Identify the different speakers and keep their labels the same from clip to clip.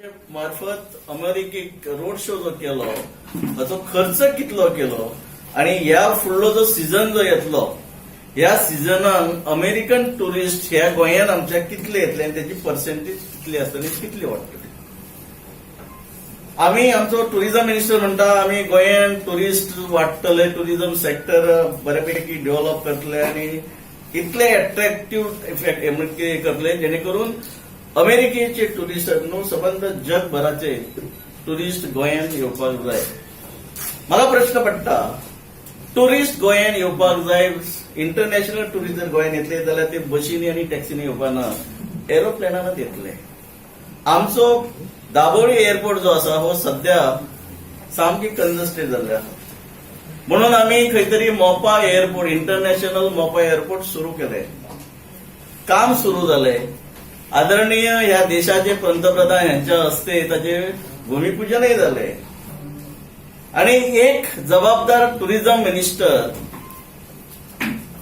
Speaker 1: मार्फत अमेरिकेक road show जो केलो ताचो खर्च कितलो केलो आणि ह्या फुडलो जो सीझन जो येतलो ह्या सीझनान अमेरिकन टुरिस्ट ह्या गोंयांत आमच्या कितले येतले आणि त्याची पर्सेंटेज कितली आसतली कितली वाडटली. आमी आमचो टुरिझम मिनिस्टर म्हणटा आमी गोंयांत टुरिस्ट वाडटले, टुरिझम सेक्टर बऱ्यापैकी डेव्हलप करतले आणि इतले अट्रॅक्टिव्ह इफेक्ट करतले जेणे करून अमेरिकेचे टुरिस्ट न्हू सबंद जगभराचे टुरिस्ट गोंयांत येवपाक जाय. म्हाका प्रश्न पडटा टुरिस्ट गोंयांत येवपाक जाय, इंटरनॅशनल टुरिस्ट जर गोंयांत येतले जाल्यार ते बशींनी आनी टॅक्सीनी येवपाना, एरोप्लेनानच येतले. आमचो दाबोळी एअरपोर्ट जो आसा हो सध्या सामकी कंजस्टेड जाल्ले आसा. म्हणून आमी खंय तरी मोपा एअरपोर्ट, इंटरनॅशनल मोपा एअरपोर्ट सुरू केले, काम सुरू जाले. आदरणीय ह्या देशाचे पंतप्रधान यांच्या हस्ते ताचे भूमिपूजनही झाले आणि एक जबाबदार टुरिझम मिनिस्टर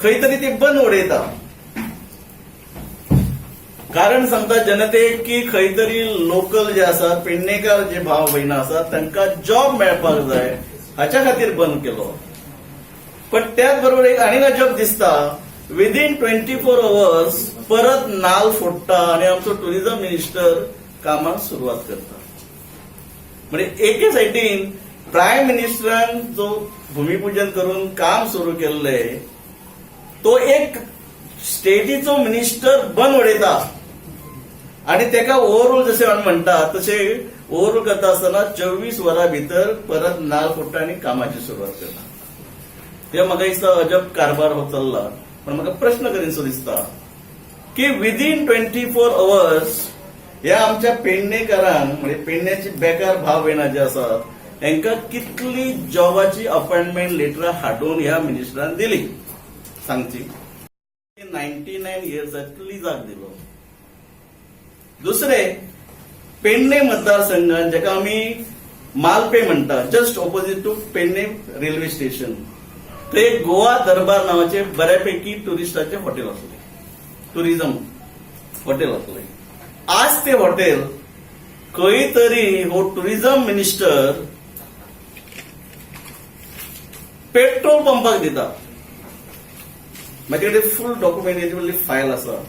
Speaker 1: खंय तरी ते बंद उडयता. कारण सांगता जनतेक की खंय तरी लोकल जे आसात, पेडणेकार जे भाव भयणां आसात तांकां जॉब मेळपाक जाय हाच्या खातीर बंद केलो. पण त्याच बरोबर एक आनीक अजब दिसता, विदिन 24 hours परत नाल फोडटा आणि आमचो टुरिझम मिनिस्टर कामाक सुरवात करता. म्हणजे एके सायडीन प्रायम मिनिस्टरान जो भूमिपूजन करून काम सुरू केल्ले तो एक स्टेटीचो मिनिस्टर बंद उडयता आणि तेका ओव्हरऑल जशें आमी म्हणटा तशे ओव्हरऑल करता आसतना 24 वरां भितर परत नाल फोडटा आणि कामाची सुरवात करता. ते म्हाका दिसता अजब कारभार हो चल्ला. पण म्हाका प्रश्न करीनसो दिसता की विदिन 24 hours ह्या आमच्या पेडणेकारांक म्हणजे पेडण्याचे बेकार भाव भयणां जे आसात तांकां कितली जॉबाची अपॉइंटमेंट लेटरां हाडून ह्या मिनिस्टरान दिली सांगची. 99 yearsाक लिजाक दिलो. दुसरे पेडणे मतदारसंघात जेका आमी मालपे म्हणटा, just opposite to Pedne railway station, ते गोवा दरबार नावाचे बऱ्यापैकी टुरिस्टाचे हॉटेल असले, टुरिझम हॉटेल असले. आज ते हॉटेल खंय तरी हो टुरिझम मिनिस्टर पेट्रोल पंपाक दिता. म्हाजे कडेन फुल डॉक्युमेंटेशन फायल आसा,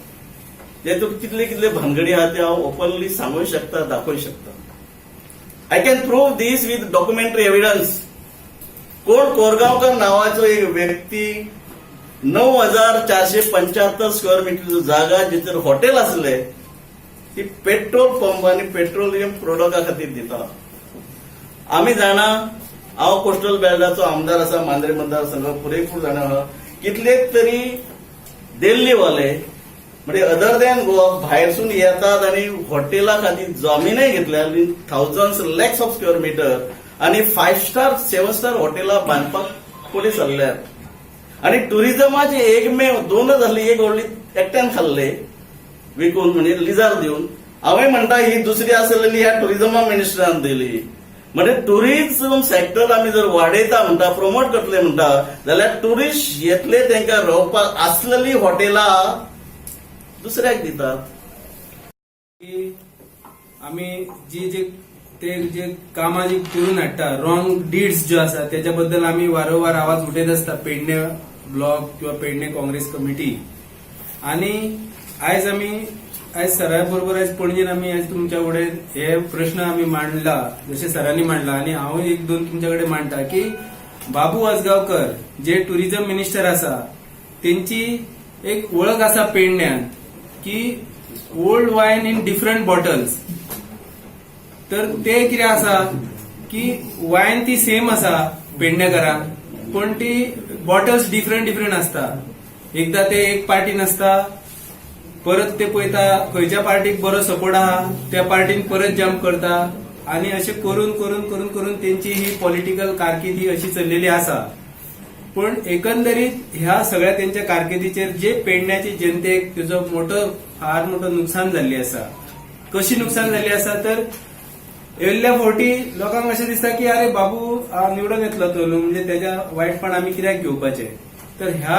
Speaker 1: जेतून कितले कितले भानगडी आहा ते हांव ओपनली सांगूंक शकता, दाखोवंक शकता. I can prove this with documentary evidence. कोण कोरगांवकर नावाचो एक व्यक्ती 9475 स्क्वेअर मीटर जागा जिथं हॉटेल असले ती पेट्रोल पंप आणि पेट्रोलियम प्रोडक्टा खातीर दिता. आमी जाणा, हांव कोस्टल बेल्टाचो आमदार आसा, मांद्रे मतदारसंघ पुरेपूर जाणा आहा. कितलेच तरी दिल्लीवाले म्हणजे अदर दॅन गोवा भायरसून येतात आणि हॉटेला खातीर जमीनय घेतल्या, thousands lakhs of square meter आणि 5 स्टार 7 स्टार हॉटेला बांदपाक फुडें सरल्यात. आणि टुरिझमाचे एकमेव 2च असली, एक व्हडली एकट्यान खाल्ले विकून म्हणजे लिजार दिवन. हांवें म्हणटा ही दुसरी आसलेली ह्या टुरिझमा मिनिस्टरान दिली. म्हणजे टुरिझम सेक्टर आमी जर वाडयता म्हणटा, प्रमोट करतले म्हणटा जाल्यार टुरिस्ट येतले तांकां रावपाक आसलेली हॉटेलां दुसऱ्याक दितात.
Speaker 2: आमी जे कामां जी करून हाडटा, रॉंग डीड्स ज्यो आसा त्याच्याबद्दल आमी वारंवार आवाज उठयत आसता, पेडणे ब्लॉक किंवा पेडणे काँग्रेस कमिटी. आणि आज सरा बरोबर आज पणजेन आमी आज तुमच्या कडेन हे प्रश्न आमी मांडला, जशे सरांनी मांडला आणि हांव एक दोन तुमच्या कडेन मांडटा की बाबू आसगांवकर जे टुरिझम मिनिस्टर आसा त्यांची एक वळख आसा पेडण्यात की ओल्ड वायन इन डिफरंट बॉटल्स. तर ते कितें आसा की वायन ती सेम आसा पेडणेकारांक, पण ती बॉटल्स डिफरंट आसता. एकदा ते एक पार्टीन आसता, परत ते पळयता खंयच्या पार्टीक बरो सपोर्ट आहा त्या पार्टीन परत जम्प करता आणि अशें करून करून करून करून त्यांची ही पॉलिटिकल कारकिर्दी अशी चल्लेली आसा. पण एकंदरीत ह्या सगळ्या त्यांच्या कारकिर्दीचेर जे पेडण्याची जनतेक त्याचो फार मोठं नुकसान जाल्ली आसा. कशी नुकसान जाल्ली आसा तर येयल्ल्या फावटी लोकांक अशें दिसता की अरे बाबू निवडून येतलो तो न्हू, म्हणजे त्याच्या वायटपण आमी कित्याक घेवपाचे. तर ह्या